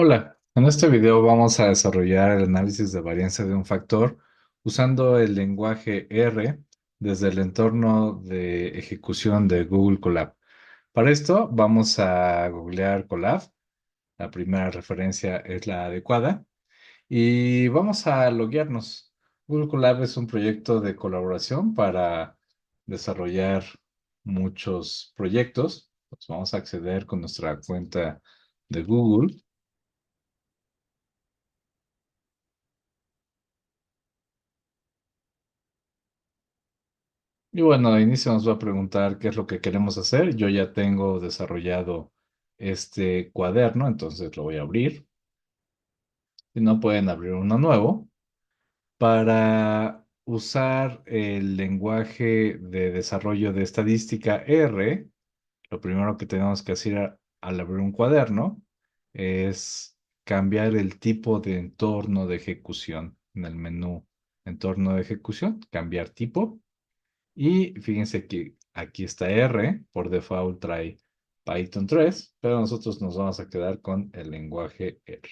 Hola, en este video vamos a desarrollar el análisis de varianza de un factor usando el lenguaje R desde el entorno de ejecución de Google Colab. Para esto vamos a googlear Colab, la primera referencia es la adecuada y vamos a loguearnos. Google Colab es un proyecto de colaboración para desarrollar muchos proyectos. Pues vamos a acceder con nuestra cuenta de Google. Y bueno, de inicio nos va a preguntar qué es lo que queremos hacer. Yo ya tengo desarrollado este cuaderno, entonces lo voy a abrir. Si no, pueden abrir uno nuevo. Para usar el lenguaje de desarrollo de estadística R, lo primero que tenemos que hacer al abrir un cuaderno es cambiar el tipo de entorno de ejecución en el menú entorno de ejecución, cambiar tipo. Y fíjense que aquí está R, por default trae Python 3, pero nosotros nos vamos a quedar con el lenguaje R.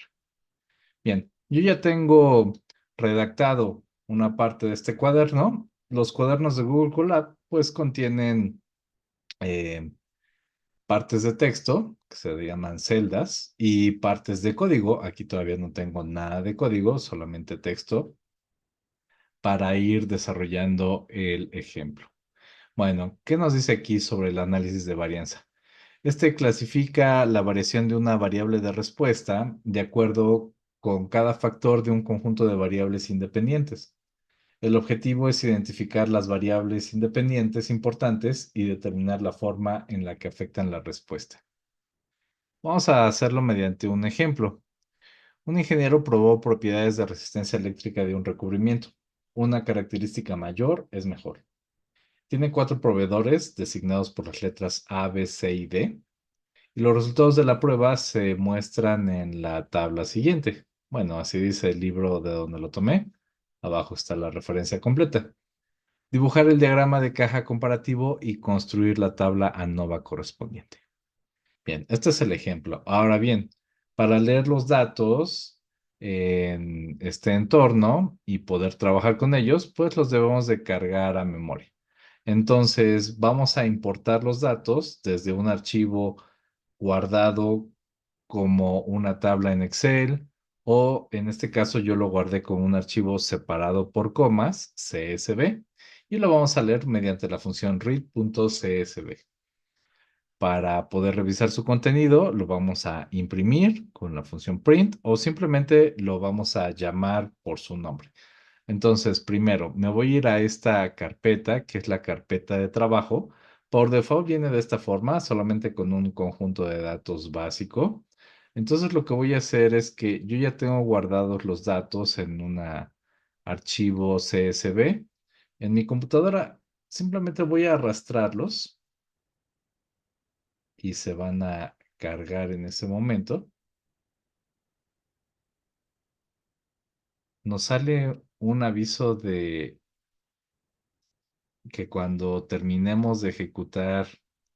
Bien, yo ya tengo redactado una parte de este cuaderno. Los cuadernos de Google Colab pues contienen eh, partes de texto, que se llaman celdas, y partes de código. Aquí todavía no tengo nada de código, solamente texto, para ir desarrollando el ejemplo. Bueno, ¿qué nos dice aquí sobre el análisis de varianza? Este clasifica la variación de una variable de respuesta de acuerdo con cada factor de un conjunto de variables independientes. El objetivo es identificar las variables independientes importantes y determinar la forma en la que afectan la respuesta. Vamos a hacerlo mediante un ejemplo. Un ingeniero probó propiedades de resistencia eléctrica de un recubrimiento. Una característica mayor es mejor. Tiene cuatro proveedores designados por las letras A, B, C y D. Y los resultados de la prueba se muestran en la tabla siguiente. Bueno, así dice el libro de donde lo tomé. Abajo está la referencia completa. Dibujar el diagrama de caja comparativo y construir la tabla ANOVA correspondiente. Bien, este es el ejemplo. Ahora bien, para leer los datos en este entorno y poder trabajar con ellos, pues los debemos de cargar a memoria. Entonces, vamos a importar los datos desde un archivo guardado como una tabla en Excel o en este caso yo lo guardé como un archivo separado por comas, CSV, y lo vamos a leer mediante la función read.csv. Para poder revisar su contenido, lo vamos a imprimir con la función print o simplemente lo vamos a llamar por su nombre. Entonces, primero, me voy a ir a esta carpeta, que es la carpeta de trabajo. Por default viene de esta forma, solamente con un conjunto de datos básico. Entonces, lo que voy a hacer es que yo ya tengo guardados los datos en un archivo CSV. En mi computadora, simplemente voy a arrastrarlos y se van a cargar en ese momento. Nos sale un aviso de que cuando terminemos de ejecutar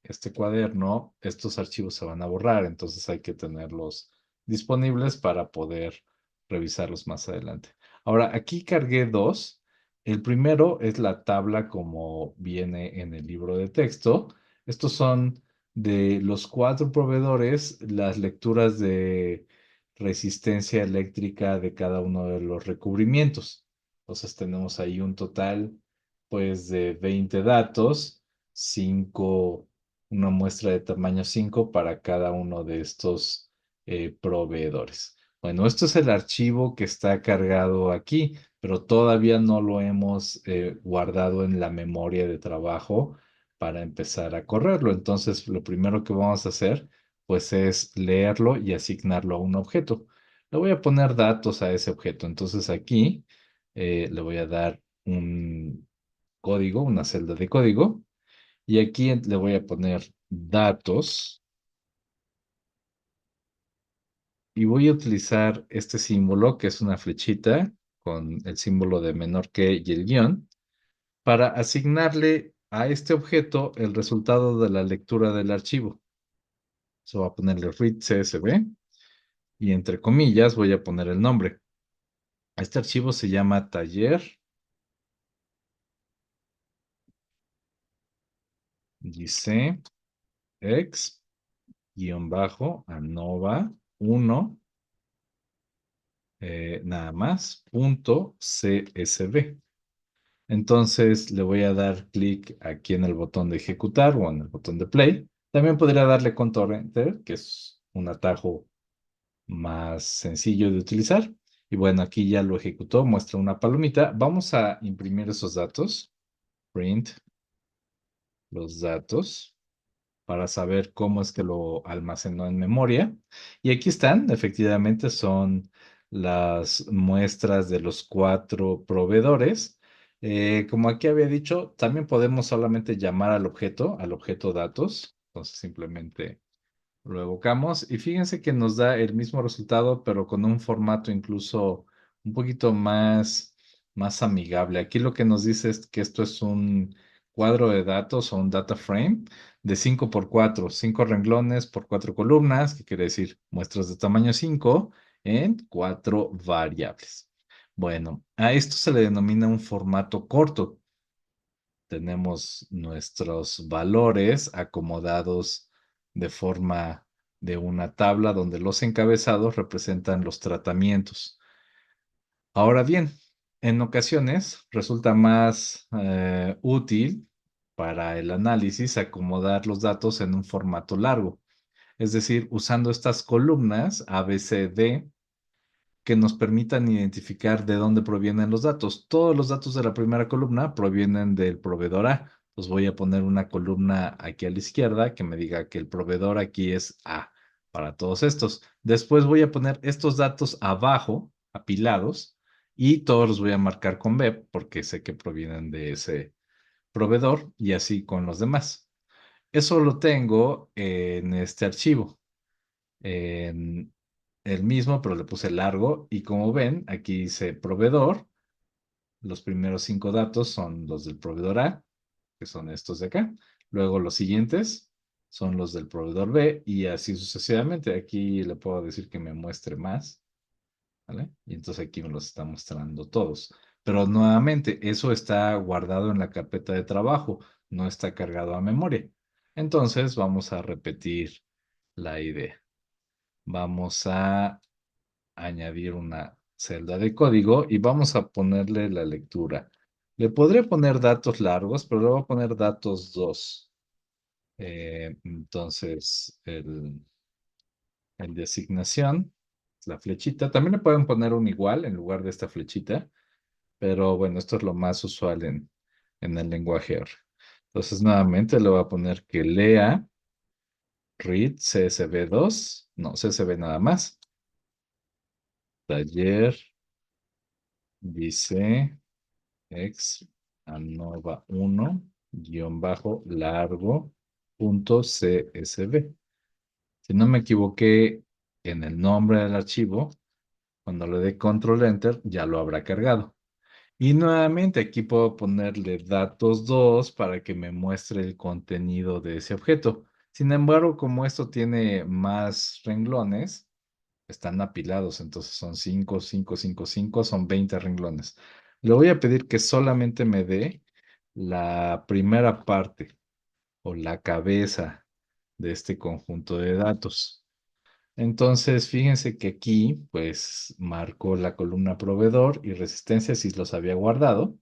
este cuaderno, estos archivos se van a borrar, entonces hay que tenerlos disponibles para poder revisarlos más adelante. Ahora, aquí cargué dos. El primero es la tabla como viene en el libro de texto. Estos son de los cuatro proveedores, las lecturas de resistencia eléctrica de cada uno de los recubrimientos. Entonces tenemos ahí un total pues de 20 datos, 5, una muestra de tamaño 5 para cada uno de estos proveedores. Bueno, esto es el archivo que está cargado aquí, pero todavía no lo hemos guardado en la memoria de trabajo para empezar a correrlo. Entonces, lo primero que vamos a hacer, pues, es leerlo y asignarlo a un objeto. Le voy a poner datos a ese objeto. Entonces, aquí le voy a dar un código, una celda de código, y aquí le voy a poner datos y voy a utilizar este símbolo que es una flechita con el símbolo de menor que y el guión para asignarle a este objeto el resultado de la lectura del archivo. So, voy a ponerle read CSV y entre comillas voy a poner el nombre. Este archivo se llama taller dice ex guión bajo ANOVA 1 nada más punto CSV. Entonces le voy a dar clic aquí en el botón de ejecutar o en el botón de play. También podría darle control enter, que es un atajo más sencillo de utilizar. Y bueno, aquí ya lo ejecutó, muestra una palomita. Vamos a imprimir esos datos. Print los datos para saber cómo es que lo almacenó en memoria. Y aquí están, efectivamente, son las muestras de los 4 proveedores. Como aquí había dicho, también podemos solamente llamar al objeto datos. Entonces simplemente lo evocamos y fíjense que nos da el mismo resultado, pero con un formato incluso un poquito más amigable. Aquí lo que nos dice es que esto es un cuadro de datos o un data frame de 5 por 4, 5 renglones por 4 columnas, que quiere decir muestras de tamaño 5 en 4 variables. Bueno, a esto se le denomina un formato corto. Tenemos nuestros valores acomodados de forma de una tabla donde los encabezados representan los tratamientos. Ahora bien, en ocasiones resulta más útil para el análisis acomodar los datos en un formato largo, es decir, usando estas columnas A, B, C, D que nos permitan identificar de dónde provienen los datos. Todos los datos de la primera columna provienen del proveedor A. Entonces voy a poner una columna aquí a la izquierda que me diga que el proveedor aquí es A para todos estos. Después voy a poner estos datos abajo, apilados, y todos los voy a marcar con B porque sé que provienen de ese proveedor y así con los demás. Eso lo tengo en este archivo en el mismo, pero le puse largo. Y como ven, aquí dice proveedor. Los primeros 5 datos son los del proveedor A, que son estos de acá. Luego los siguientes son los del proveedor B y así sucesivamente. Aquí le puedo decir que me muestre más, ¿vale? Y entonces aquí me los está mostrando todos. Pero nuevamente, eso está guardado en la carpeta de trabajo, no está cargado a memoria. Entonces vamos a repetir la idea. Vamos a añadir una celda de código y vamos a ponerle la lectura. Le podré poner datos largos, pero le voy a poner datos 2. Entonces, el de asignación, la flechita. También le pueden poner un igual en lugar de esta flechita, pero bueno, esto es lo más usual en el lenguaje R. Entonces, nuevamente le voy a poner que lea read CSV2, no, CSV nada más. Taller dice ex ANOVA 1 guión bajo largo punto CSV. Si no me equivoqué en el nombre del archivo, cuando le dé control enter ya lo habrá cargado. Y nuevamente aquí puedo ponerle datos 2 para que me muestre el contenido de ese objeto. Sin embargo, como esto tiene más renglones, están apilados, entonces son 5, 5, 5, 5, son 20 renglones. Le voy a pedir que solamente me dé la primera parte o la cabeza de este conjunto de datos. Entonces, fíjense que aquí, pues, marcó la columna proveedor y resistencia si los había guardado.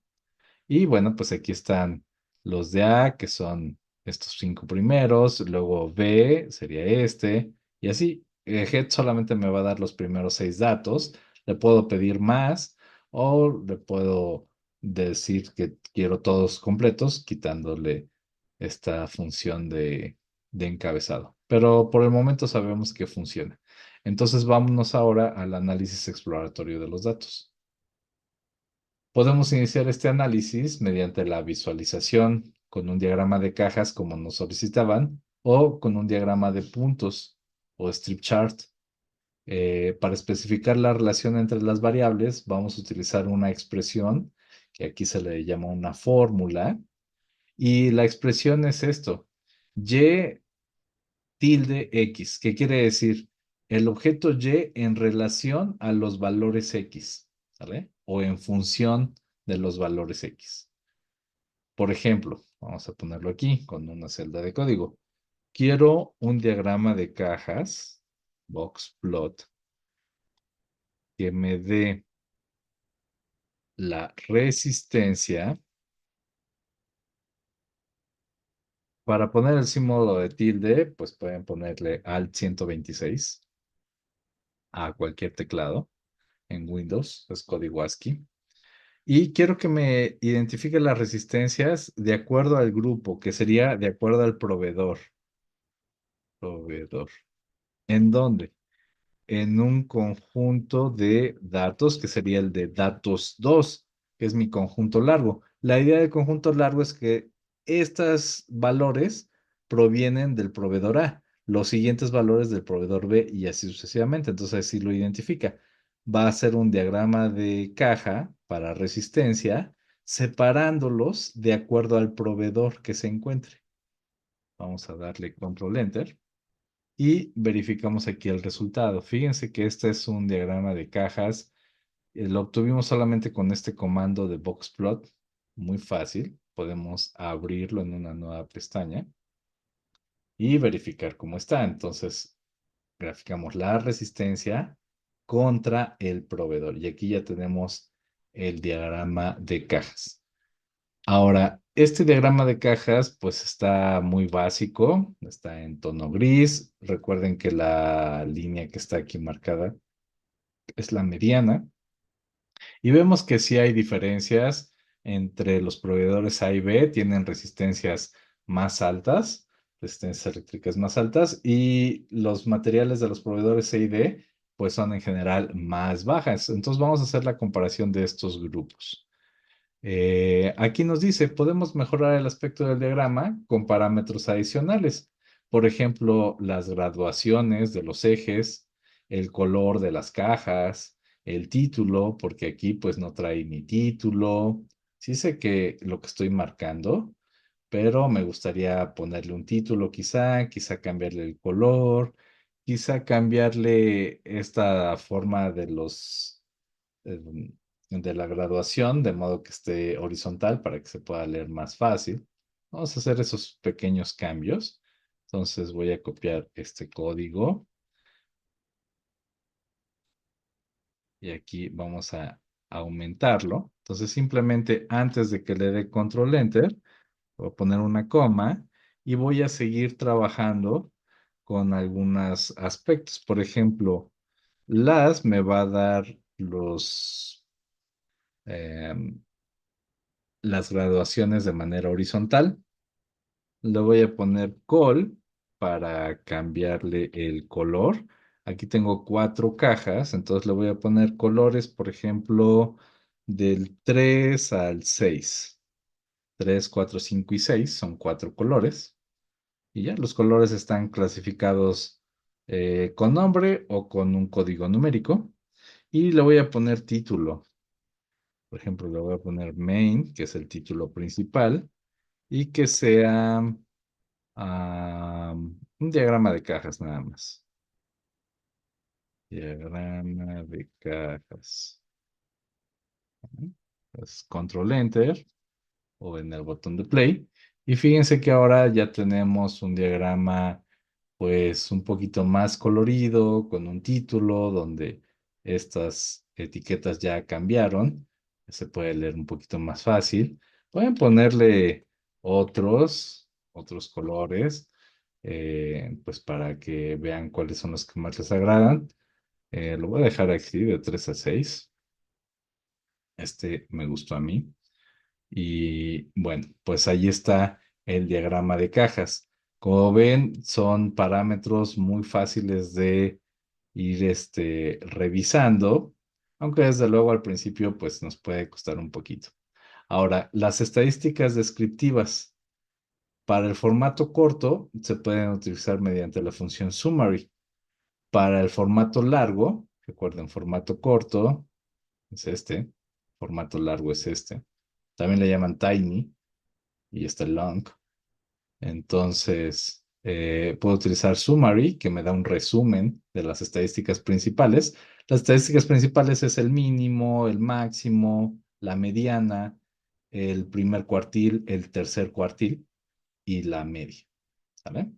Y bueno, pues aquí están los de A, que son estos 5 primeros, luego B sería este, y así. Head solamente me va a dar los primeros 6 datos. Le puedo pedir más o le puedo decir que quiero todos completos, quitándole esta función de encabezado. Pero por el momento sabemos que funciona. Entonces vámonos ahora al análisis exploratorio de los datos. Podemos iniciar este análisis mediante la visualización con un diagrama de cajas como nos solicitaban o con un diagrama de puntos o strip chart. Para especificar la relación entre las variables, vamos a utilizar una expresión que aquí se le llama una fórmula y la expresión es esto, y tilde x. ¿Qué quiere decir? el objeto Y en relación a los valores X, ¿sale? O en función de los valores X. Por ejemplo, vamos a ponerlo aquí con una celda de código. Quiero un diagrama de cajas, box plot, que me dé la resistencia. Para poner el símbolo de tilde, pues pueden ponerle Alt 126 a cualquier teclado en Windows, es código ASCII. Y quiero que me identifique las resistencias de acuerdo al grupo, que sería de acuerdo al proveedor. Proveedor. ¿En dónde? En un conjunto de datos, que sería el de datos 2, que es mi conjunto largo. La idea del conjunto largo es que estos valores provienen del proveedor A, los siguientes valores del proveedor B y así sucesivamente. Entonces así lo identifica. Va a ser un diagrama de caja para resistencia, separándolos de acuerdo al proveedor que se encuentre. Vamos a darle control enter y verificamos aquí el resultado. Fíjense que este es un diagrama de cajas. Lo obtuvimos solamente con este comando de boxplot. Muy fácil. Podemos abrirlo en una nueva pestaña y verificar cómo está. Entonces, graficamos la resistencia contra el proveedor. Y aquí ya tenemos el diagrama de cajas. Ahora, este diagrama de cajas pues está muy básico, está en tono gris. Recuerden que la línea que está aquí marcada es la mediana y vemos que sí hay diferencias entre los proveedores A y B, tienen resistencias más altas, resistencias eléctricas más altas y los materiales de los proveedores C y D pues son en general más bajas. Entonces vamos a hacer la comparación de estos grupos. Aquí nos dice, podemos mejorar el aspecto del diagrama con parámetros adicionales. Por ejemplo, las graduaciones de los ejes, el color de las cajas, el título, porque aquí pues no trae ni título. Sí sé que lo que estoy marcando, pero me gustaría ponerle un título quizá cambiarle el color, quizá cambiarle esta forma eh, de la graduación, de modo que esté horizontal para que se pueda leer más fácil. Vamos a hacer esos pequeños cambios. Entonces voy a copiar este código y aquí vamos a aumentarlo. Entonces simplemente antes de que le dé control enter, voy a poner una coma y voy a seguir trabajando con algunos aspectos. Por ejemplo, las me va a dar em, las graduaciones de manera horizontal. Le voy a poner col para cambiarle el color. Aquí tengo 4 cajas, entonces le voy a poner colores, por ejemplo, del 3 al 6. 3, 4, 5 y 6 son 4 colores. Y ya los colores están clasificados con nombre o con un código numérico. Y le voy a poner título. Por ejemplo, le voy a poner main, que es el título principal, y que sea un diagrama de cajas nada más. Diagrama de cajas. Pues control enter o en el botón de play. Y fíjense que ahora ya tenemos un diagrama pues un poquito más colorido, con un título donde estas etiquetas ya cambiaron. Se puede leer un poquito más fácil. Pueden ponerle otros colores, pues para que vean cuáles son los que más les agradan. Lo voy a dejar aquí de 3 a 6. Este me gustó a mí. Y bueno, pues ahí está el diagrama de cajas. Como ven, son parámetros muy fáciles de ir revisando, aunque desde luego al principio pues nos puede costar un poquito. Ahora, las estadísticas descriptivas para el formato corto se pueden utilizar mediante la función summary. Para el formato largo, recuerden, formato corto es este, formato largo es este. También le llaman tiny y está long. Entonces, Puedo utilizar summary, que me da un resumen de las estadísticas principales. Las estadísticas principales es el mínimo, el máximo, la mediana, el primer cuartil, el tercer cuartil y la media. ¿Sale?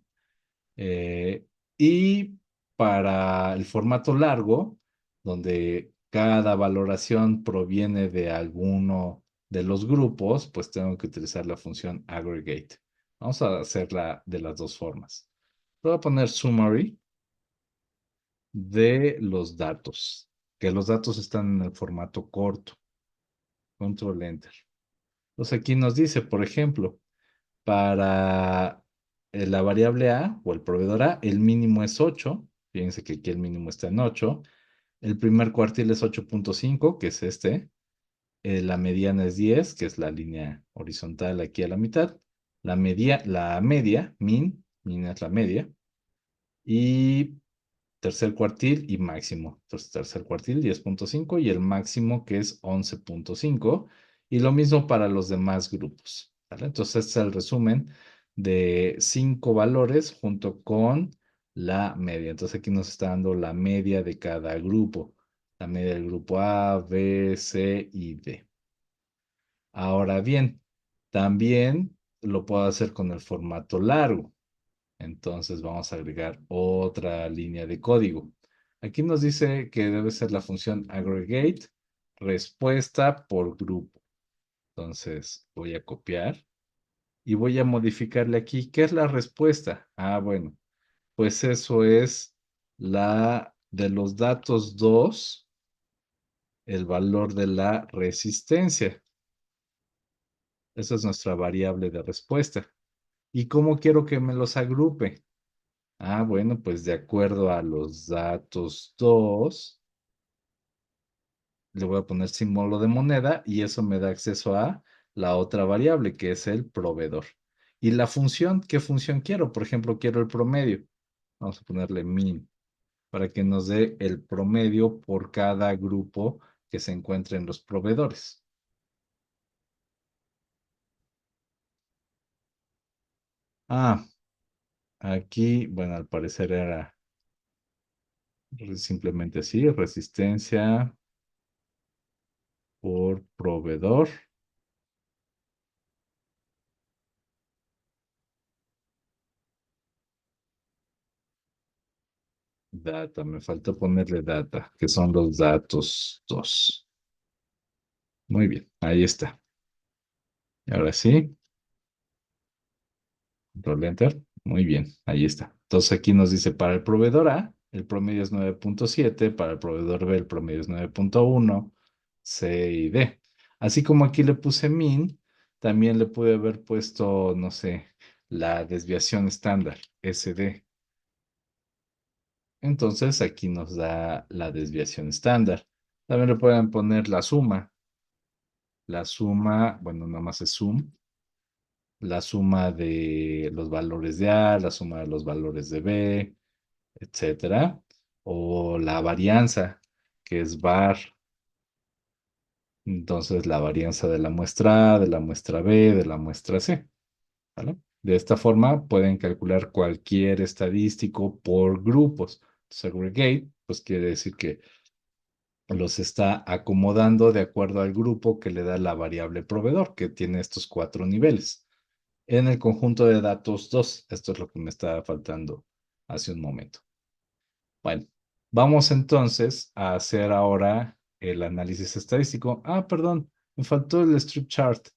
Eh, y para el formato largo, donde cada valoración proviene de alguno de los grupos, pues tengo que utilizar la función aggregate. Vamos a hacerla de las dos formas. Voy a poner summary de los datos, que los datos están en el formato corto. Control Enter. Entonces aquí nos dice, por ejemplo, para la variable A o el proveedor A, el mínimo es 8. Fíjense que aquí el mínimo está en 8. El primer cuartil es 8.5, que es este. La mediana es 10, que es la línea horizontal aquí a la mitad. La media, min es la media. Y tercer cuartil y máximo. Entonces, tercer cuartil 10.5 y el máximo que es 11.5. Y lo mismo para los demás grupos. ¿Vale? Entonces, este es el resumen de 5 valores junto con la media. Entonces, aquí nos está dando la media de cada grupo. La media del grupo A, B, C y D. Ahora bien, también lo puedo hacer con el formato largo. Entonces vamos a agregar otra línea de código. Aquí nos dice que debe ser la función aggregate respuesta por grupo. Entonces voy a copiar y voy a modificarle aquí. ¿Qué es la respuesta? Ah, bueno, pues eso es la de los datos 2, el valor de la resistencia. Esa es nuestra variable de respuesta. ¿Y cómo quiero que me los agrupe? Ah, bueno, pues de acuerdo a los datos 2, le voy a poner símbolo de moneda y eso me da acceso a la otra variable que es el proveedor. Y la función, ¿qué función quiero? Por ejemplo, quiero el promedio. Vamos a ponerle min para que nos dé el promedio por cada grupo que se encuentre en los proveedores. Ah, aquí, bueno, al parecer era simplemente así, resistencia por proveedor. Data, me falta ponerle data, que son los datos 2. Muy bien, ahí está. Y ahora sí, control enter. Muy bien, ahí está. Entonces aquí nos dice para el proveedor A, el promedio es 9.7, para el proveedor B el promedio es 9.1, C y D. Así como aquí le puse min, también le pude haber puesto, no sé, la desviación estándar, SD. Entonces aquí nos da la desviación estándar. También le pueden poner la suma. La suma, bueno, nada más es sum, la suma de los valores de A, la suma de los valores de B, etcétera. O la varianza, que es var. Entonces, la varianza de la muestra A, de la muestra B, de la muestra C. ¿Vale? De esta forma pueden calcular cualquier estadístico por grupos. Segregate, pues quiere decir que los está acomodando de acuerdo al grupo que le da la variable proveedor, que tiene estos 4 niveles. En el conjunto de datos 2, esto es lo que me estaba faltando hace un momento. Bueno, vamos entonces a hacer ahora el análisis estadístico. Ah, perdón, me faltó el strip chart.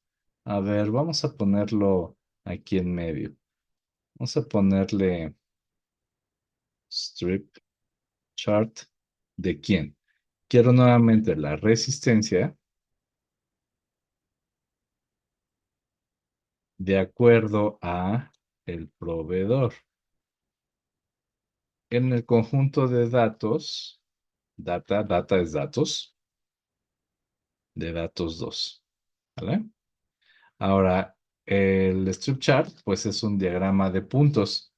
A ver, vamos a ponerlo aquí en medio. Vamos a ponerle strip chart de quién. Quiero nuevamente la resistencia de acuerdo a el proveedor. En el conjunto de datos, data es datos, de datos 2. ¿Vale? Ahora, el strip chart, pues es un diagrama de puntos.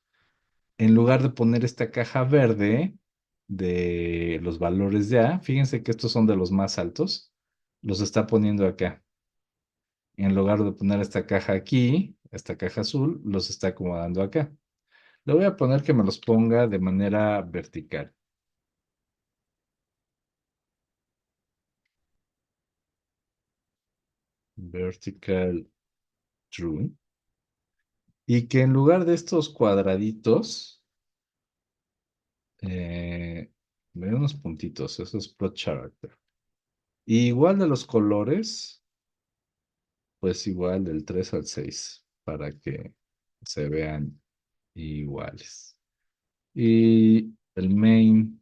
En lugar de poner esta caja verde de los valores de A, fíjense que estos son de los más altos, los está poniendo acá. En lugar de poner esta caja aquí, esta caja azul, los está acomodando acá. Le voy a poner que me los ponga de manera vertical. Vertical true. Y que en lugar de estos cuadraditos, me dé unos puntitos. Eso es plot character. Y igual de los colores, pues igual del 3 al 6 para que se vean iguales. Y el main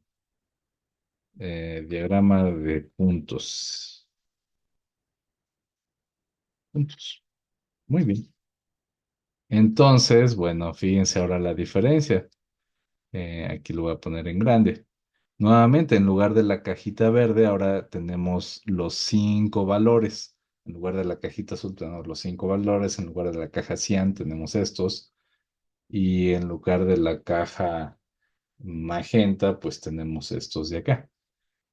diagrama de puntos. Puntos. Muy bien. Entonces, bueno, fíjense ahora la diferencia. Aquí lo voy a poner en grande. Nuevamente, en lugar de la cajita verde, ahora tenemos los 5 valores. En lugar de la cajita azul tenemos los 5 valores. En lugar de la caja cian tenemos estos. Y en lugar de la caja magenta, pues tenemos estos de acá.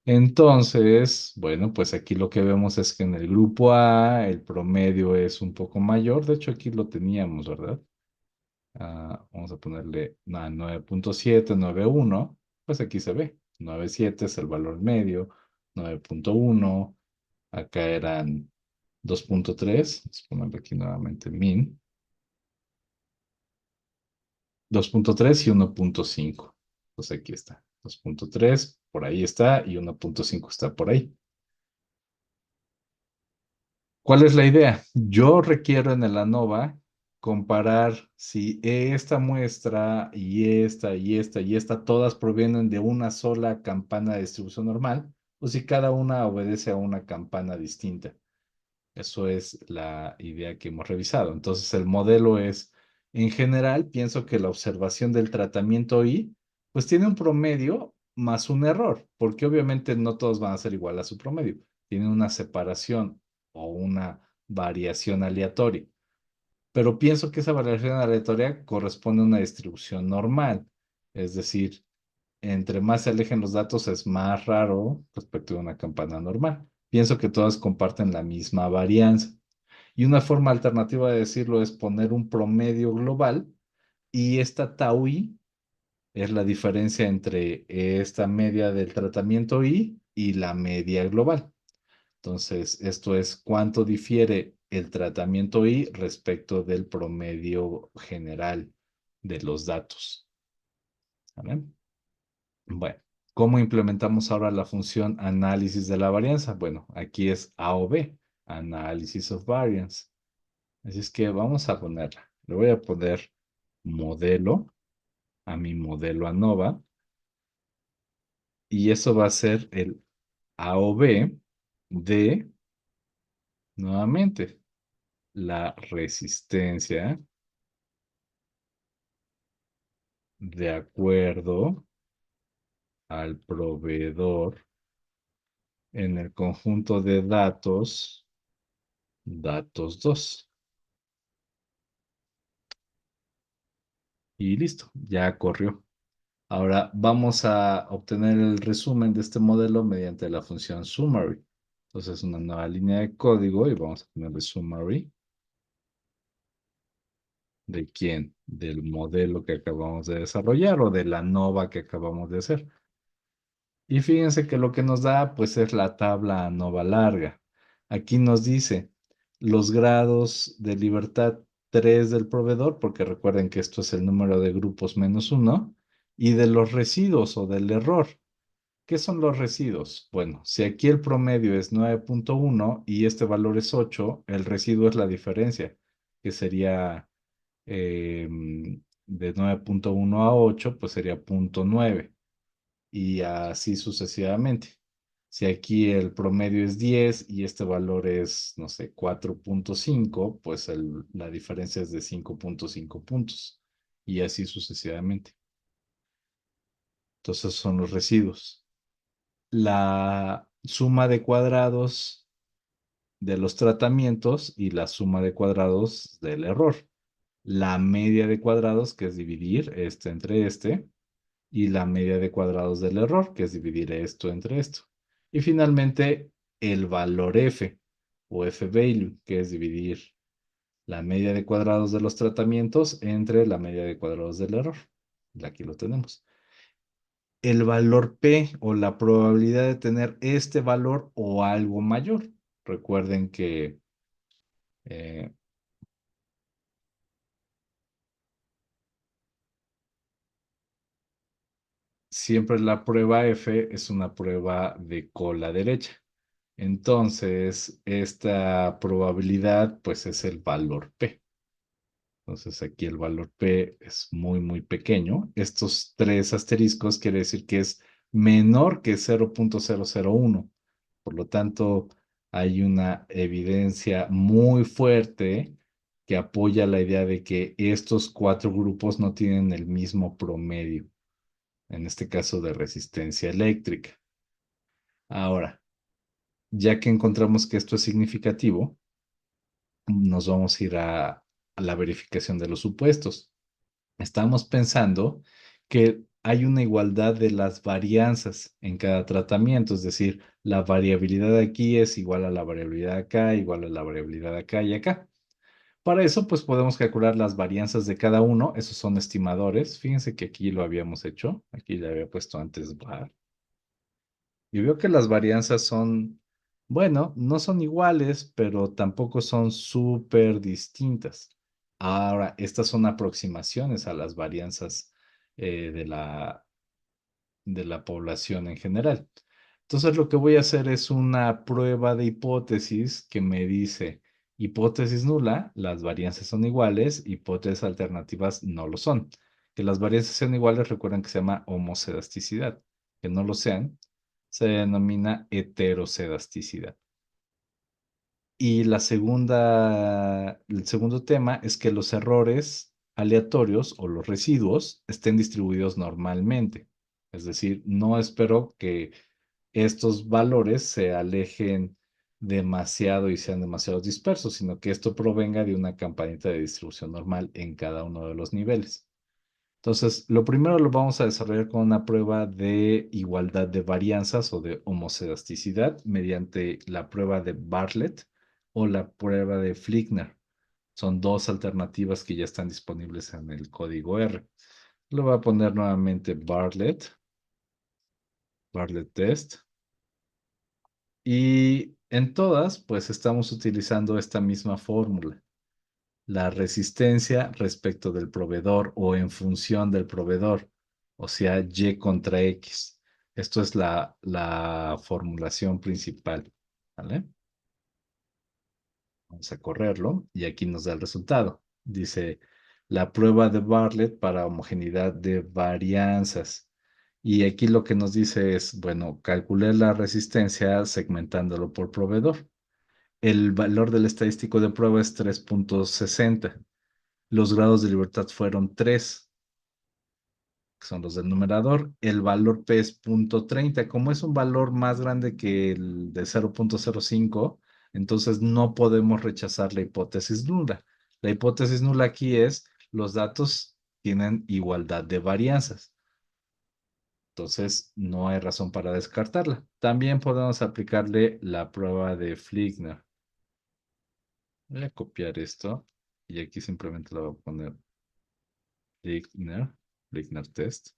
Entonces, bueno, pues aquí lo que vemos es que en el grupo A el promedio es un poco mayor. De hecho, aquí lo teníamos, ¿verdad? Vamos a ponerle 9.7, 9.1. Pues aquí se ve. 9.7 es el valor medio. 9.1. Acá eran 2.3. Vamos a ponerle aquí nuevamente min. 2.3 y 1.5. Pues aquí está. 2.3 por ahí está y 1.5 está por ahí. ¿Cuál es la idea? Yo requiero en el ANOVA comparar si esta muestra y esta, todas provienen de una sola campana de distribución normal o si cada una obedece a una campana distinta. Eso es la idea que hemos revisado. Entonces, el modelo es, en general, pienso que la observación del tratamiento I, pues tiene un promedio más un error, porque obviamente no todos van a ser igual a su promedio. Tienen una separación o una variación aleatoria. Pero pienso que esa variación aleatoria corresponde a una distribución normal. Es decir, entre más se alejen los datos es más raro respecto de una campana normal. Pienso que todas comparten la misma varianza. Y una forma alternativa de decirlo es poner un promedio global y esta tau i es la diferencia entre esta media del tratamiento i y la media global. Entonces, esto es cuánto difiere el tratamiento i respecto del promedio general de los datos. ¿Vale? Bueno, ¿cómo implementamos ahora la función análisis de la varianza? Bueno, aquí es A o B, Analysis of Variance. Así es que vamos a ponerla. Le voy a poner modelo a mi modelo ANOVA y eso va a ser el A o B de, nuevamente, la resistencia de acuerdo al proveedor en el conjunto de datos, datos 2. Y listo, ya corrió. Ahora vamos a obtener el resumen de este modelo mediante la función summary. Entonces, una nueva línea de código y vamos a ponerle summary. ¿De quién? Del modelo que acabamos de desarrollar o de la ANOVA que acabamos de hacer. Y fíjense que lo que nos da, pues, es la tabla ANOVA larga. Aquí nos dice los grados de libertad 3 del proveedor, porque recuerden que esto es el número de grupos menos uno, y de los residuos o del error. ¿Qué son los residuos? Bueno, si aquí el promedio es 9.1 y este valor es 8, el residuo es la diferencia, que sería de 9.1 a 8, pues sería 0.9 y así sucesivamente. Si aquí el promedio es 10 y este valor es, no sé, 4.5, pues la diferencia es de 5.5 puntos y así sucesivamente. Entonces son los residuos. La suma de cuadrados de los tratamientos y la suma de cuadrados del error. La media de cuadrados, que es dividir este entre este, y la media de cuadrados del error, que es dividir esto entre esto. Y finalmente, el valor f o f-value, que es dividir la media de cuadrados de los tratamientos entre la media de cuadrados del error. Aquí lo tenemos. El valor P o la probabilidad de tener este valor o algo mayor. Recuerden que eh, siempre la prueba F es una prueba de cola derecha. Entonces, esta probabilidad, pues, es el valor P. Entonces, aquí el valor P es muy, muy pequeño. Estos tres asteriscos quiere decir que es menor que 0.001. Por lo tanto, hay una evidencia muy fuerte que apoya la idea de que estos cuatro grupos no tienen el mismo promedio, en este caso de resistencia eléctrica. Ahora, ya que encontramos que esto es significativo, nos vamos a ir a la verificación de los supuestos. Estamos pensando que hay una igualdad de las varianzas en cada tratamiento, es decir, la variabilidad aquí es igual a la variabilidad acá, igual a la variabilidad acá y acá. Para eso, pues podemos calcular las varianzas de cada uno, esos son estimadores. Fíjense que aquí lo habíamos hecho, aquí le había puesto antes var. Y veo que las varianzas son, bueno, no son iguales, pero tampoco son súper distintas. Ahora, estas son aproximaciones a las varianzas de la población en general. Entonces, lo que voy a hacer es una prueba de hipótesis que me dice, hipótesis nula, las varianzas son iguales, hipótesis alternativas no lo son. Que las varianzas sean iguales, recuerden que se llama homocedasticidad. Que no lo sean, se denomina heterocedasticidad. Y el segundo tema es que los errores aleatorios o los residuos estén distribuidos normalmente. Es decir, no espero que estos valores se alejen demasiado y sean demasiado dispersos, sino que esto provenga de una campanita de distribución normal en cada uno de los niveles. Entonces, lo primero lo vamos a desarrollar con una prueba de igualdad de varianzas o de homocedasticidad mediante la prueba de Bartlett o la prueba de Flickner. Son dos alternativas que ya están disponibles en el código R. Le voy a poner nuevamente Bartlett Test. Y en todas, pues estamos utilizando esta misma fórmula. La resistencia respecto del proveedor o en función del proveedor, o sea, Y contra X. Esto es la formulación principal, ¿vale? Vamos a correrlo y aquí nos da el resultado. Dice, la prueba de Bartlett para homogeneidad de varianzas. Y aquí lo que nos dice es, bueno, calculé la resistencia segmentándolo por proveedor. El valor del estadístico de prueba es 3.60. Los grados de libertad fueron 3, que son los del numerador. El valor P es 0.30. Como es un valor más grande que el de 0.05, entonces no podemos rechazar la hipótesis nula. La hipótesis nula aquí es los datos tienen igualdad de varianzas. Entonces, no hay razón para descartarla. También podemos aplicarle la prueba de Flickner. Voy a copiar esto y aquí simplemente lo voy a poner Flickner, Flickner test.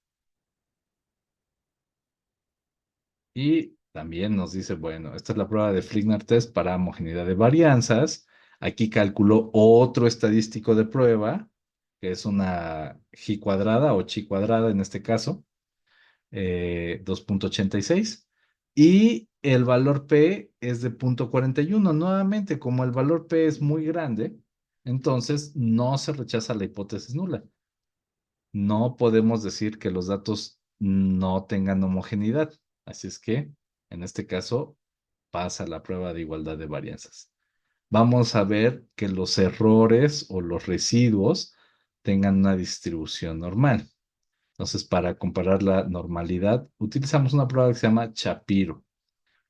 Y también nos dice, bueno, esta es la prueba de Flickner test para homogeneidad de varianzas. Aquí calculó otro estadístico de prueba, que es una G cuadrada o chi cuadrada en este caso, 2.86. Y el valor P es de 0.41. Nuevamente, como el valor P es muy grande, entonces no se rechaza la hipótesis nula. No podemos decir que los datos no tengan homogeneidad. Así es que, en este caso, pasa la prueba de igualdad de varianzas. Vamos a ver que los errores o los residuos tengan una distribución normal. Entonces, para comparar la normalidad, utilizamos una prueba que se llama Shapiro,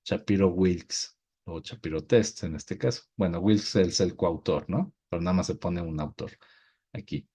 Shapiro-Wilks o Shapiro-Test en este caso. Bueno, Wilks es el coautor, ¿no? Pero nada más se pone un autor aquí.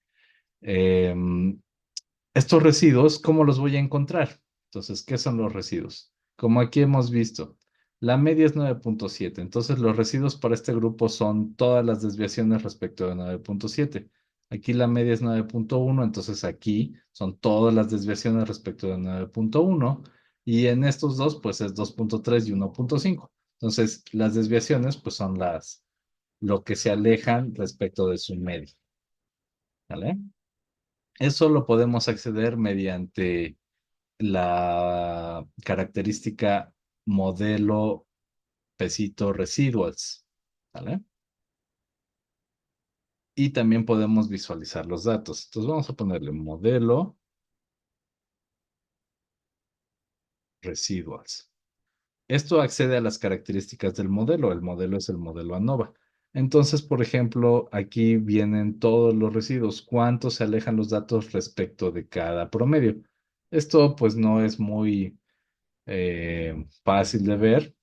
Estos residuos, ¿cómo los voy a encontrar? Entonces, ¿qué son los residuos? Como aquí hemos visto, la media es 9.7. Entonces, los residuos para este grupo son todas las desviaciones respecto de 9.7. Aquí la media es 9.1, entonces aquí son todas las desviaciones respecto de 9.1 y en estos dos pues es 2.3 y 1.5. Entonces las desviaciones pues son lo que se alejan respecto de su media, ¿vale? Eso lo podemos acceder mediante la característica modelo pesito residuals, ¿vale? Y también podemos visualizar los datos. Entonces vamos a ponerle modelo residuals. Esto accede a las características del modelo. El modelo es el modelo ANOVA. Entonces, por ejemplo, aquí vienen todos los residuos. ¿Cuánto se alejan los datos respecto de cada promedio? Esto pues no es muy fácil de ver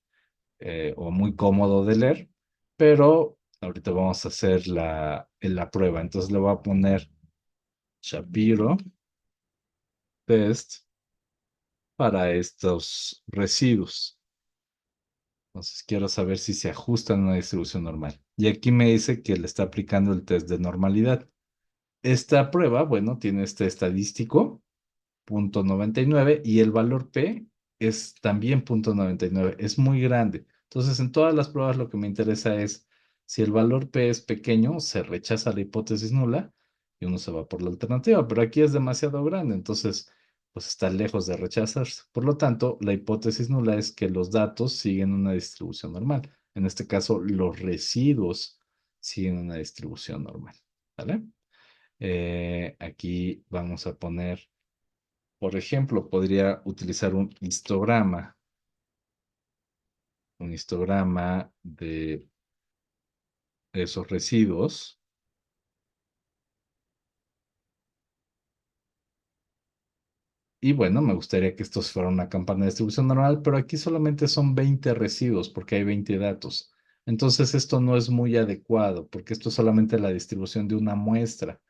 o muy cómodo de leer, pero ahorita vamos a hacer la prueba. Entonces le voy a poner Shapiro test para estos residuos. Entonces quiero saber si se ajustan a una distribución normal. Y aquí me dice que le está aplicando el test de normalidad. Esta prueba, bueno, tiene este estadístico, 0.99, y el valor P es también 0.99. Es muy grande. Entonces, en todas las pruebas lo que me interesa es si el valor P es pequeño, se rechaza la hipótesis nula y uno se va por la alternativa. Pero aquí es demasiado grande, entonces, pues está lejos de rechazarse. Por lo tanto, la hipótesis nula es que los datos siguen una distribución normal. En este caso, los residuos siguen una distribución normal. ¿Vale? Aquí vamos a poner, por ejemplo, podría utilizar un histograma de esos residuos. Y bueno, me gustaría que estos fueran una campana de distribución normal, pero aquí solamente son 20 residuos porque hay 20 datos. Entonces esto no es muy adecuado porque esto es solamente la distribución de una muestra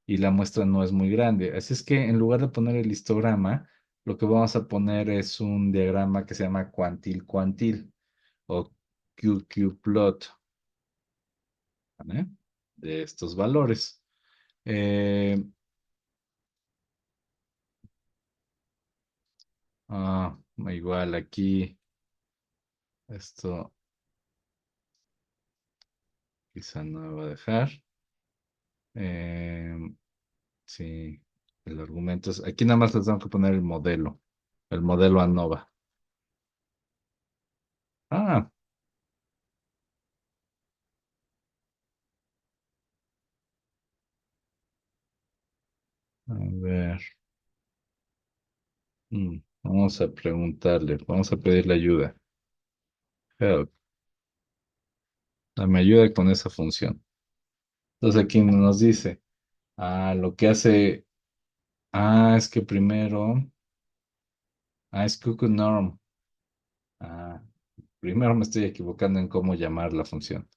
y la muestra no es muy grande. Así es que en lugar de poner el histograma, lo que vamos a poner es un diagrama que se llama cuantil-cuantil o QQ-plot, ¿vale? De estos valores. Eh, igual aquí, esto quizá no me va a dejar. Eh, sí, el argumento es, aquí nada más les tengo que poner el modelo ANOVA. Ah, a ver, vamos a preguntarle, vamos a pedirle ayuda. Help, dame ayuda con esa función. Entonces aquí nos dice, lo que hace, es que primero, es QQNorm. Ah, primero me estoy equivocando en cómo llamar la función.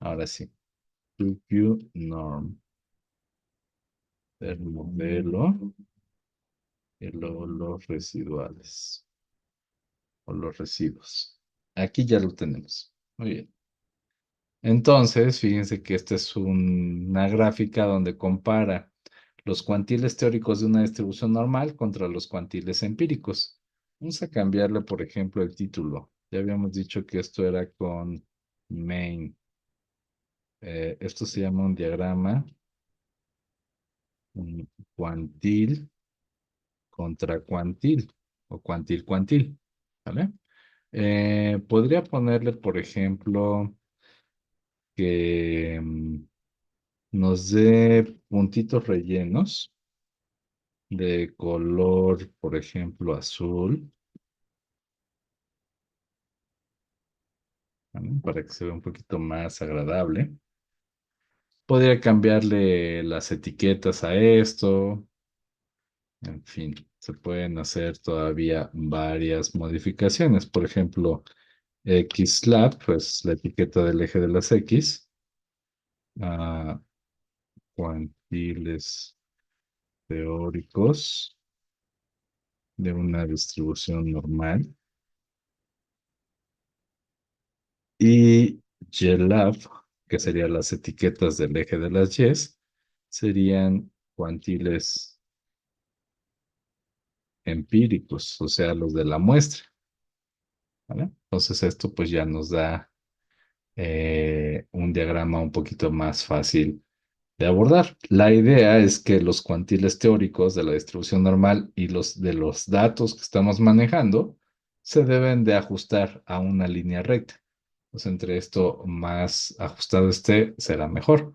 Ahora sí. QQNorm. El modelo y luego los residuales o los residuos. Aquí ya lo tenemos. Muy bien. Entonces, fíjense que esta es una gráfica donde compara los cuantiles teóricos de una distribución normal contra los cuantiles empíricos. Vamos a cambiarle, por ejemplo, el título. Ya habíamos dicho que esto era con main. Esto se llama un diagrama, un cuantil contra cuantil o cuantil-cuantil, ¿vale? Podría ponerle, por ejemplo, que nos dé puntitos rellenos de color, por ejemplo, azul, ¿vale? Para que se vea un poquito más agradable. Podría cambiarle las etiquetas a esto. En fin, se pueden hacer todavía varias modificaciones. Por ejemplo, XLab, pues la etiqueta del eje de las X. ah, Cuantiles teóricos de una distribución normal. Y YLab, que serían las etiquetas del eje de las Y. serían cuantiles empíricos, o sea, los de la muestra, ¿vale? Entonces esto pues ya nos da un diagrama un poquito más fácil de abordar. La idea es que los cuantiles teóricos de la distribución normal y los de los datos que estamos manejando se deben de ajustar a una línea recta. Pues entre esto más ajustado esté, será mejor.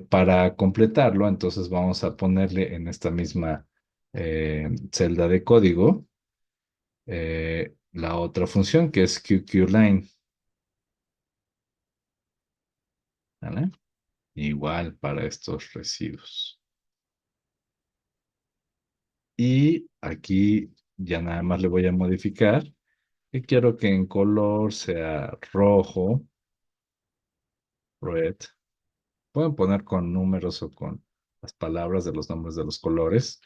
Para completarlo, entonces vamos a ponerle en esta misma celda de código la otra función que es QQLine, ¿vale? Igual para estos residuos. Y aquí ya nada más le voy a modificar y quiero que en color sea rojo, red. Pueden poner con números o con las palabras de los nombres de los colores.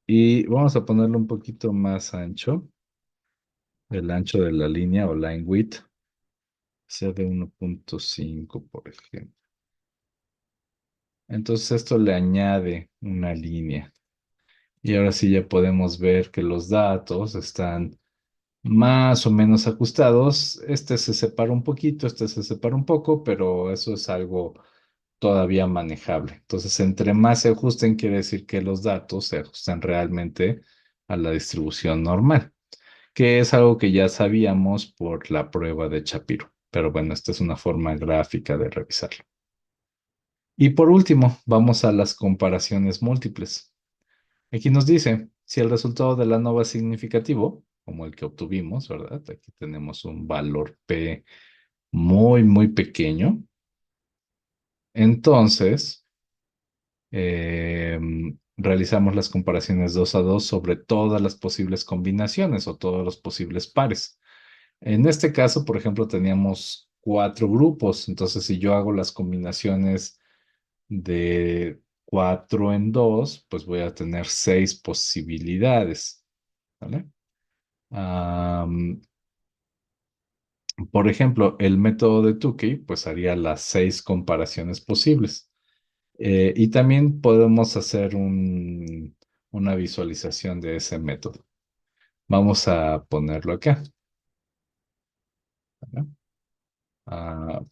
Y vamos a ponerlo un poquito más ancho, el ancho de la línea o line width, sea de 1.5, por ejemplo. Entonces esto le añade una línea. Y ahora sí ya podemos ver que los datos están más o menos ajustados. Este se separa un poquito, este se separa un poco, pero eso es algo todavía manejable. Entonces, entre más se ajusten, quiere decir que los datos se ajustan realmente a la distribución normal, que es algo que ya sabíamos por la prueba de Shapiro. Pero bueno, esta es una forma gráfica de revisarlo. Y por último, vamos a las comparaciones múltiples. Aquí nos dice, si el resultado de la ANOVA es significativo, como el que obtuvimos, ¿verdad? Aquí tenemos un valor P muy, muy pequeño. Entonces, realizamos las comparaciones 2 a 2 sobre todas las posibles combinaciones o todos los posibles pares. En este caso, por ejemplo, teníamos 4 grupos. Entonces, si yo hago las combinaciones de 4 en 2, pues voy a tener 6 posibilidades, ¿vale? Am, por ejemplo, el método de Tukey, pues haría las 6 comparaciones posibles. Y también podemos hacer una visualización de ese método. Vamos a ponerlo acá, ¿vale?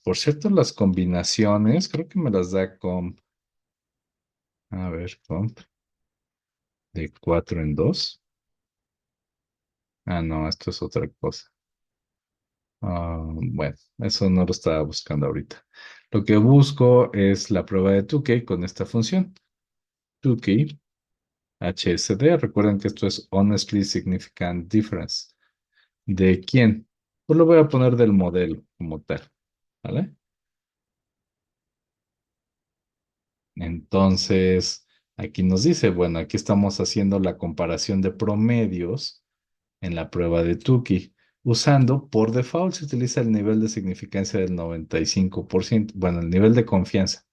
Por cierto, las combinaciones, creo que me las da comp, a ver, comp de 4 en 2. No, esto es otra cosa. Bueno, eso no lo estaba buscando ahorita. Lo que busco es la prueba de Tukey con esta función. Tukey, HSD. Recuerden que esto es Honestly Significant Difference. ¿De quién? Pues lo voy a poner del modelo como tal, ¿vale? Entonces, aquí nos dice, bueno, aquí estamos haciendo la comparación de promedios en la prueba de Tukey. Usando, por default, se utiliza el nivel de significancia del 95%. Bueno, el nivel de confianza.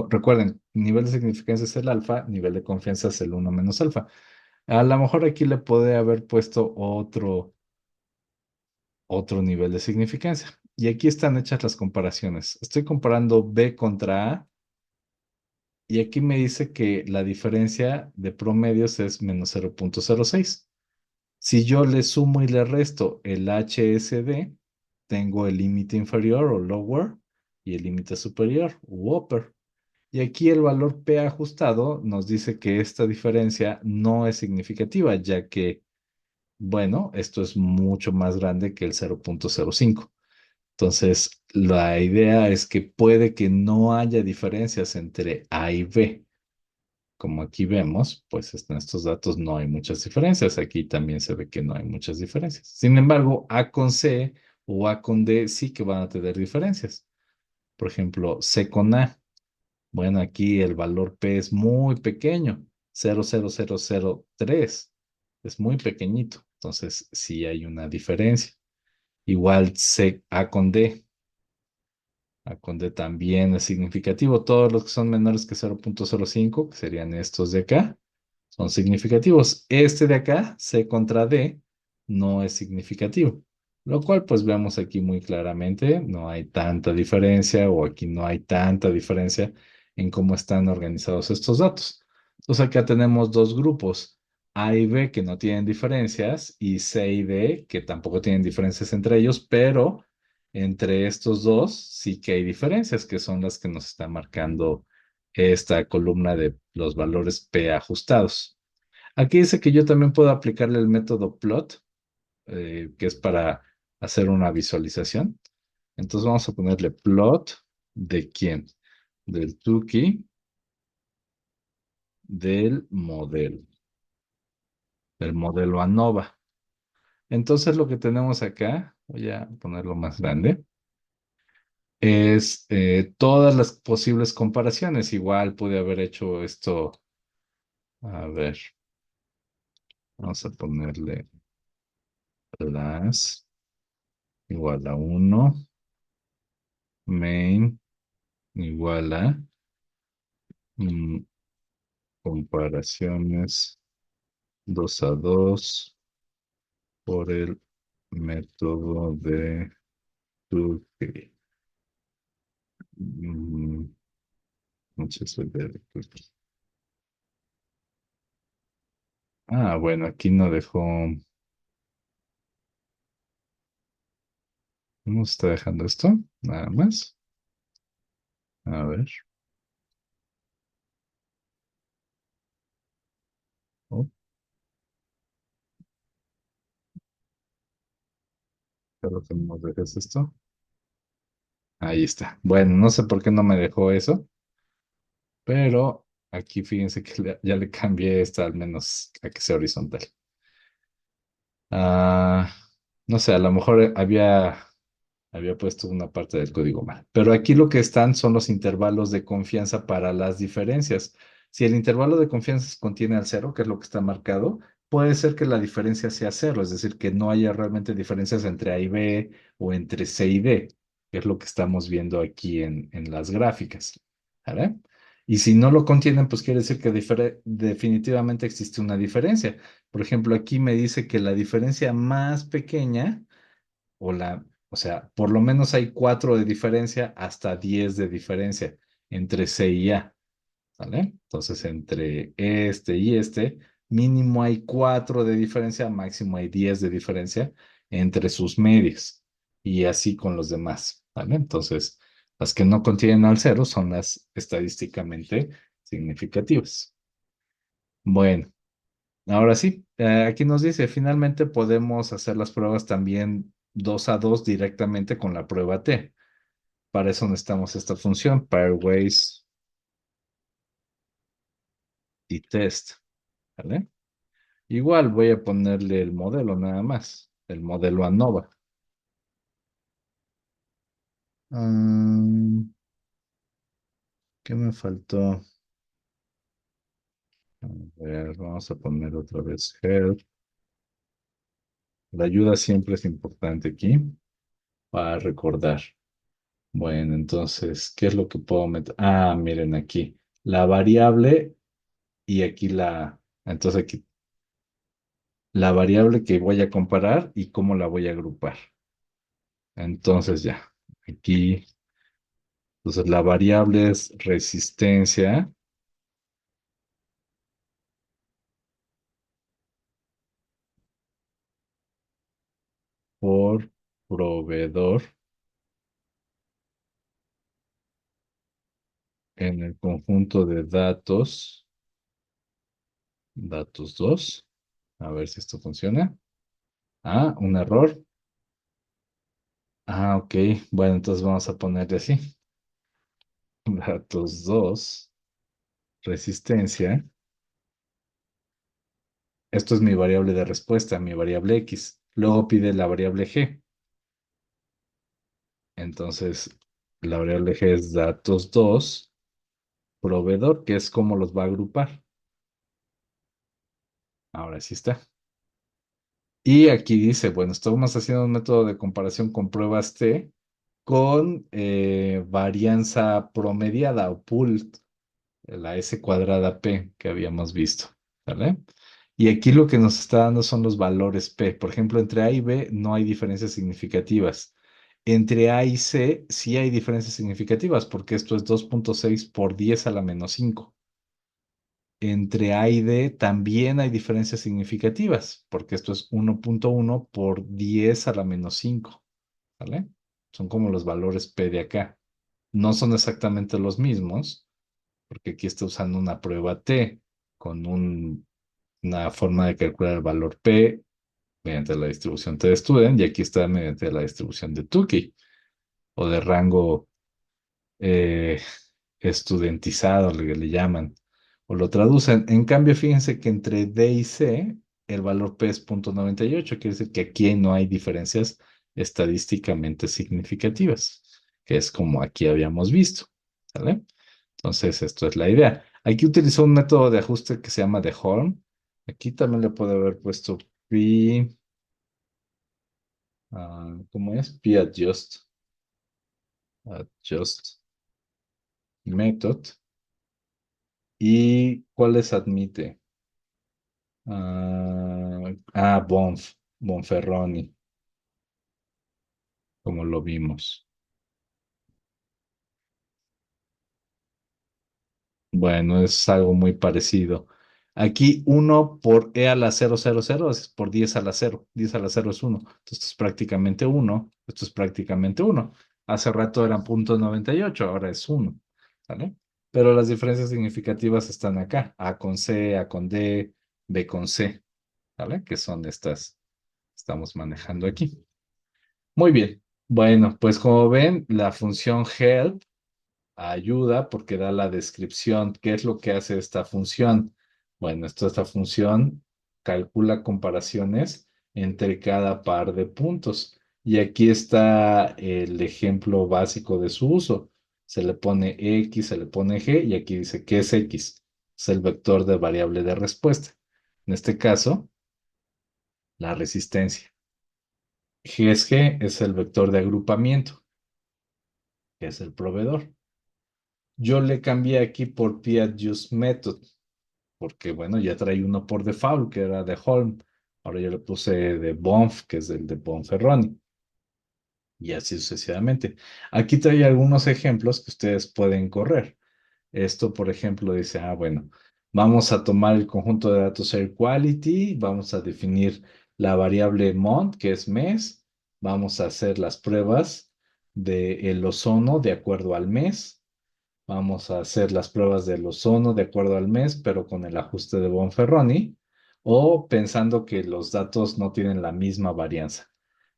Recuerden, nivel de significancia es el alfa, nivel de confianza es el 1 menos alfa. A lo mejor aquí le puede haber puesto otro nivel de significancia. Y aquí están hechas las comparaciones. Estoy comparando B contra A y aquí me dice que la diferencia de promedios es menos 0.06. Si yo le sumo y le resto el HSD, tengo el límite inferior o lower y el límite superior o upper. Y aquí el valor P ajustado nos dice que esta diferencia no es significativa, ya que, bueno, esto es mucho más grande que el 0.05. Entonces, la idea es que puede que no haya diferencias entre A y B. Como aquí vemos, pues en estos datos no hay muchas diferencias. Aquí también se ve que no hay muchas diferencias. Sin embargo, A con C o A con D sí que van a tener diferencias. Por ejemplo, C con A. Bueno, aquí el valor P es muy pequeño, 0.0003. Es muy pequeñito. Entonces, sí hay una diferencia. Igual C, A con D. A con D también es significativo. Todos los que son menores que 0.05, que serían estos de acá, son significativos. Este de acá, C contra D, no es significativo. Lo cual, pues vemos aquí muy claramente, no hay tanta diferencia o aquí no hay tanta diferencia en cómo están organizados estos datos. Entonces acá tenemos dos grupos, A y B que no tienen diferencias y C y D que tampoco tienen diferencias entre ellos, pero entre estos dos sí que hay diferencias, que son las que nos está marcando esta columna de los valores P ajustados. Aquí dice que yo también puedo aplicarle el método plot, que es para hacer una visualización. Entonces vamos a ponerle plot de quién, del Tukey, del modelo ANOVA. Entonces lo que tenemos acá, voy a ponerlo más grande, es todas las posibles comparaciones. Igual pude haber hecho esto, a ver, vamos a ponerle las igual a uno, main igual a mm, comparaciones 2 a 2 por el método de Tukey. Mm, Muchas veces. Bueno, aquí no dejó, no está dejando esto, nada más. A ver, oh, pero que nos dejes esto. Ahí está. Bueno, no sé por qué no me dejó eso, pero aquí fíjense que ya le cambié esta al menos a que sea horizontal. Ah, no sé, a lo mejor había puesto una parte del código mal. Pero aquí lo que están son los intervalos de confianza para las diferencias. Si el intervalo de confianza contiene al cero, que es lo que está marcado, puede ser que la diferencia sea cero, es decir, que no haya realmente diferencias entre A y B o entre C y D, que es lo que estamos viendo aquí en las gráficas. ¿Vale? Y si no lo contienen, pues quiere decir que definitivamente existe una diferencia. Por ejemplo, aquí me dice que la diferencia más pequeña o sea, por lo menos hay 4 de diferencia hasta 10 de diferencia entre C y A, ¿vale? Entonces, entre este y este, mínimo hay 4 de diferencia, máximo hay 10 de diferencia entre sus medios y así con los demás, ¿vale? Entonces, las que no contienen al cero son las estadísticamente significativas. Bueno. Ahora sí, aquí nos dice, finalmente podemos hacer las pruebas también 2 a 2 directamente con la prueba T. Para eso necesitamos esta función, pairwise y test, ¿vale? Igual voy a ponerle el modelo nada más, el modelo ANOVA. Mm, ¿Qué me faltó? A ver, vamos a poner otra vez help. La ayuda siempre es importante aquí para recordar. Bueno, entonces, ¿qué es lo que puedo meter? Miren aquí, la variable y aquí entonces aquí, la variable que voy a comparar y cómo la voy a agrupar. Entonces ya, aquí, entonces la variable es resistencia por proveedor en el conjunto de datos 2. A ver si esto funciona. Un error. Ok, bueno, entonces vamos a ponerle así. Datos 2 resistencia. Esto es mi variable de respuesta, mi variable X. Luego pide la variable G. Entonces, la variable G es datos 2 proveedor, que es cómo los va a agrupar. Ahora sí está. Y aquí dice, bueno, estamos haciendo un método de comparación con pruebas T con varianza promediada o pooled, la S cuadrada P que habíamos visto. ¿Vale? Y aquí lo que nos está dando son los valores P. Por ejemplo, entre A y B no hay diferencias significativas. Entre A y C sí hay diferencias significativas, porque esto es 2,6 por 10 a la menos 5. Entre A y D también hay diferencias significativas, porque esto es 1,1 por 10 a la menos 5. ¿Vale? Son como los valores P de acá. No son exactamente los mismos, porque aquí está usando una prueba T con una forma de calcular el valor P mediante la distribución T de Student, y aquí está mediante la distribución de Tukey o de rango eh, estudentizado, le llaman, o lo traducen. En cambio, fíjense que entre D y C, el valor P es 0,98, quiere decir que aquí no hay diferencias estadísticamente significativas, que es como aquí habíamos visto, ¿vale? Entonces, esto es la idea. Aquí utilizó un método de ajuste que se llama de Horn. Aquí también le puede haber puesto P, ¿cómo es? P adjust method. ¿Y cuáles admite? Bonferroni, como lo vimos. Bueno, es algo muy parecido. Aquí 1 por e a la 0,00 es por 10 a la 0. 10 a la 0 es 1. Entonces, esto es prácticamente 1. Esto es prácticamente 1. Hace rato eran 0,98, ahora es 1. ¿Vale? Pero las diferencias significativas están acá. A con C, A con D, B con C. ¿Vale? Que son estas que estamos manejando aquí. Muy bien. Bueno, pues como ven, la función help ayuda porque da la descripción. ¿Qué es lo que hace esta función? Bueno, esta función calcula comparaciones entre cada par de puntos. Y aquí está el ejemplo básico de su uso. Se le pone X, se le pone G y aquí dice ¿qué es X? Es el vector de variable de respuesta. En este caso, la resistencia. G es el vector de agrupamiento, que es el proveedor. Yo le cambié aquí por PadJust Method, porque bueno, ya trae uno por default, que era de Holm. Ahora yo le puse de Bonf, que es el de Bonferroni, y así sucesivamente. Aquí trae algunos ejemplos que ustedes pueden correr. Esto, por ejemplo, dice, bueno, vamos a tomar el conjunto de datos Air Quality, vamos a definir la variable month, que es mes, vamos a hacer las pruebas del ozono de acuerdo al mes. Vamos a hacer las pruebas del ozono de acuerdo al mes, pero con el ajuste de Bonferroni, o pensando que los datos no tienen la misma varianza.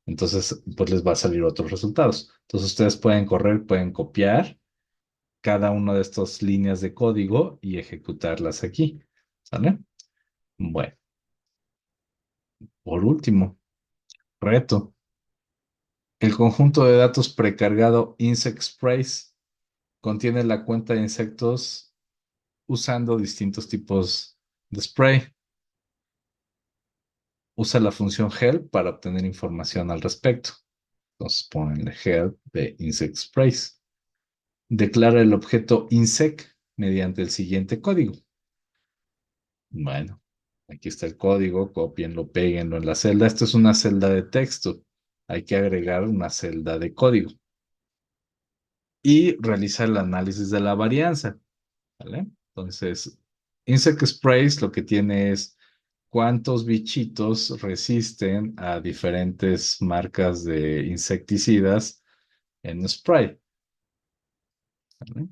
Entonces, pues les va a salir otros resultados. Entonces, ustedes pueden correr, pueden copiar cada una de estas líneas de código y ejecutarlas aquí. ¿Sale? Bueno, por último, reto. El conjunto de datos precargado Insect Sprays contiene la cuenta de insectos usando distintos tipos de spray. Usa la función help para obtener información al respecto. Entonces ponle help de insect sprays. Declara el objeto insect mediante el siguiente código. Bueno, aquí está el código, copienlo, péguenlo en la celda. Esto es una celda de texto. Hay que agregar una celda de código y realiza el análisis de la varianza. ¿Vale? Entonces, Insect Sprays lo que tiene es cuántos bichitos resisten a diferentes marcas de insecticidas en spray. ¿Vale?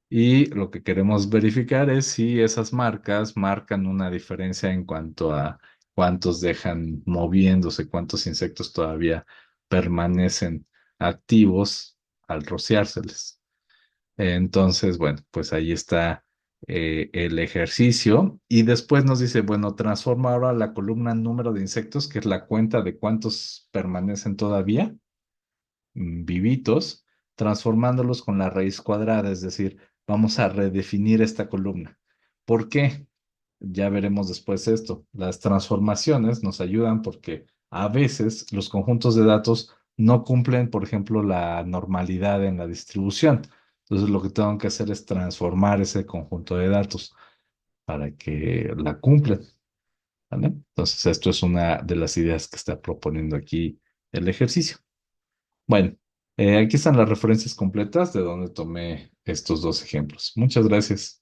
Y lo que queremos verificar es si esas marcas marcan una diferencia en cuanto a cuántos dejan moviéndose, cuántos insectos todavía permanecen activos al rociárseles. Entonces, bueno, pues ahí está el ejercicio. Y después nos dice, bueno, transforma ahora la columna número de insectos, que es la cuenta de cuántos permanecen todavía vivitos, transformándolos con la raíz cuadrada, es decir, vamos a redefinir esta columna. ¿Por qué? Ya veremos después esto. Las transformaciones nos ayudan porque a veces los conjuntos de datos no cumplen, por ejemplo, la normalidad en la distribución. Entonces, lo que tengo que hacer es transformar ese conjunto de datos para que la cumplan. ¿Vale? Entonces, esto es una de las ideas que está proponiendo aquí el ejercicio. Bueno, aquí están las referencias completas de donde tomé estos dos ejemplos. Muchas gracias.